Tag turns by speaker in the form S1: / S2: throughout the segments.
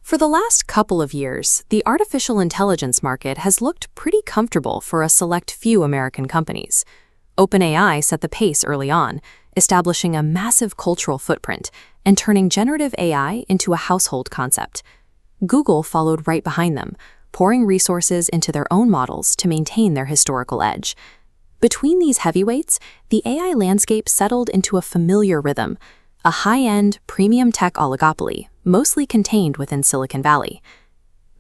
S1: For the last couple of years, the artificial intelligence market has looked pretty comfortable for a select few American companies. OpenAI set the pace early on, establishing a massive cultural footprint and turning generative AI into a household concept. Google followed right behind them, pouring resources into their own models to maintain their historical edge. Between these heavyweights, the AI landscape settled into a familiar rhythm, a high-end, premium tech oligopoly, mostly contained within Silicon Valley.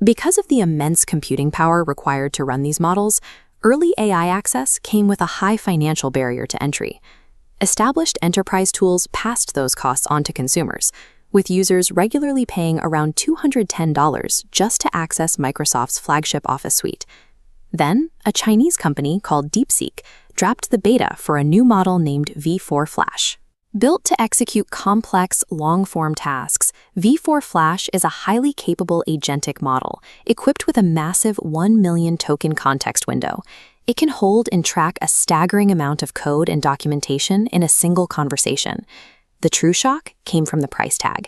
S1: Because of the immense computing power required to run these models, early AI access came with a high financial barrier to entry. Established enterprise tools passed those costs on to consumers, with users regularly paying around $210 just to access Microsoft's flagship Office suite. Then, a Chinese company called DeepSeek dropped the beta for a new model named V4 Flash. Built to execute complex, long-form tasks, V4 Flash is a highly capable agentic model, equipped with a massive 1 million token context window. It can hold and track a staggering amount of code and documentation in a single conversation. The true shock came from the price tag.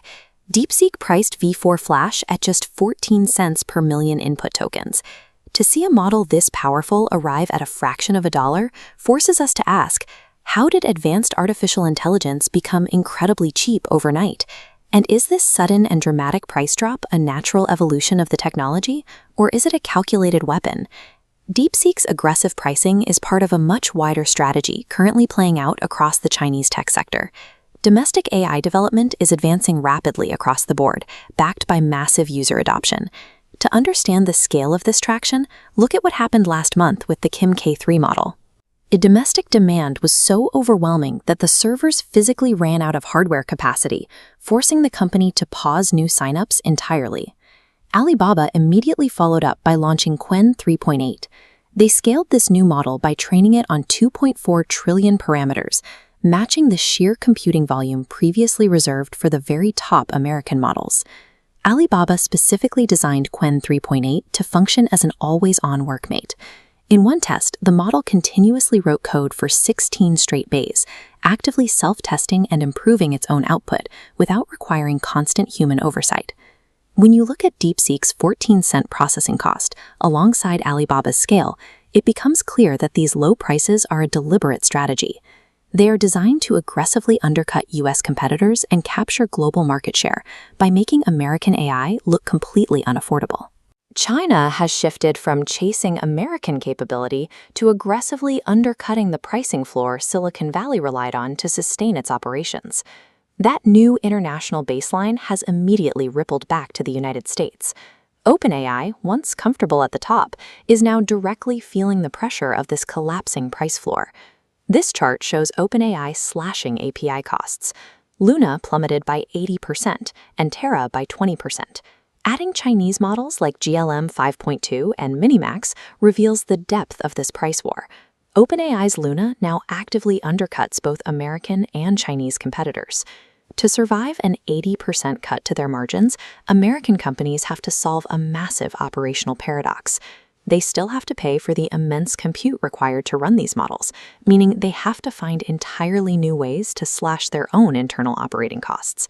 S1: DeepSeek priced V4 Flash at just 14 cents per million input tokens. To see a model this powerful arrive at a fraction of a dollar forces us to ask, how did advanced artificial intelligence become incredibly cheap overnight? And is this sudden and dramatic price drop a natural evolution of the technology, or is it a calculated weapon? DeepSeek's aggressive pricing is part of a much wider strategy currently playing out across the Chinese tech sector. Domestic AI development is advancing rapidly across the board, backed by massive user adoption. To understand the scale of this traction, look at what happened last month with the Kim K3 model. Domestic demand was so overwhelming that the servers physically ran out of hardware capacity, forcing the company to pause new signups entirely. Alibaba immediately followed up by launching Qwen 3.8. They scaled this new model by training it on 2.4 trillion parameters, matching the sheer computing volume previously reserved for the very top American models. Alibaba specifically designed Qwen 3.8 to function as an always-on workmate. In one test, the model continuously wrote code for 16 straight days, actively self-testing and improving its own output without requiring constant human oversight. When you look at DeepSeek's 14-cent processing cost alongside Alibaba's scale, it becomes clear that these low prices are a deliberate strategy. They are designed to aggressively undercut US competitors and capture global market share by making American AI look completely unaffordable. China has shifted from chasing American capability to aggressively undercutting the pricing floor Silicon Valley relied on to sustain its operations. That new international baseline has immediately rippled back to the United States. OpenAI, once comfortable at the top, is now directly feeling the pressure of this collapsing price floor. This chart shows OpenAI slashing API costs. Luna plummeted by 80% and Terra by 20%. Adding Chinese models like GLM 5.2 and Minimax reveals the depth of this price war. OpenAI's Luna now actively undercuts both American and Chinese competitors. To survive an 80% cut to their margins, American companies have to solve a massive operational paradox. They still have to pay for the immense compute required to run these models, meaning they have to find entirely new ways to slash their own internal operating costs.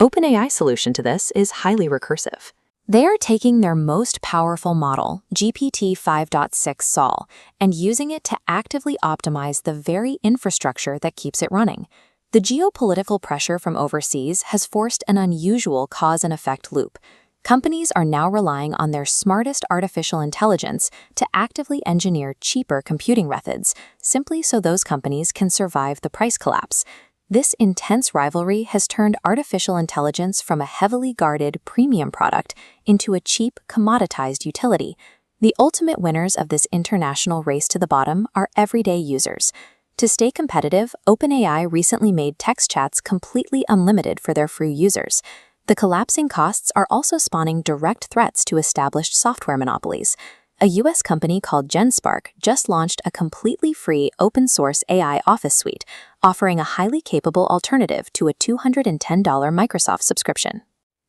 S1: OpenAI's solution to this is highly recursive. They are taking their most powerful model, GPT-5.6 Sol, and using it to actively optimize the very infrastructure that keeps it running. The geopolitical pressure from overseas has forced an unusual cause and effect loop. Companies are now relying on their smartest artificial intelligence to actively engineer cheaper computing methods, simply so those companies can survive the price collapse. This intense rivalry has turned artificial intelligence from a heavily guarded premium product into a cheap, commoditized utility. The ultimate winners of this international race to the bottom are everyday users. To stay competitive, OpenAI recently made text chats completely unlimited for their free users. The collapsing costs are also spawning direct threats to established software monopolies. A US company called GenSpark just launched a completely free open-source AI Office suite, offering a highly capable alternative to a $210 Microsoft subscription.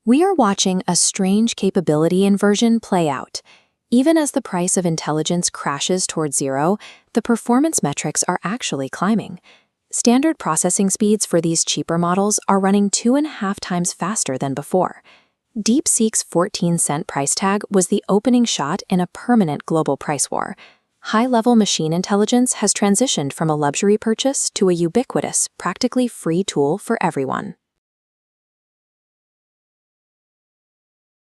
S1: We are watching a strange capability inversion play out. Even as the price of intelligence crashes towards zero, the performance metrics are actually climbing. Standard processing speeds for these cheaper models are running 2.5 times faster than before. DeepSeek's 14-cent price tag was the opening shot in a permanent global price war. High-level machine intelligence has transitioned from a luxury purchase to a ubiquitous, practically free tool for everyone.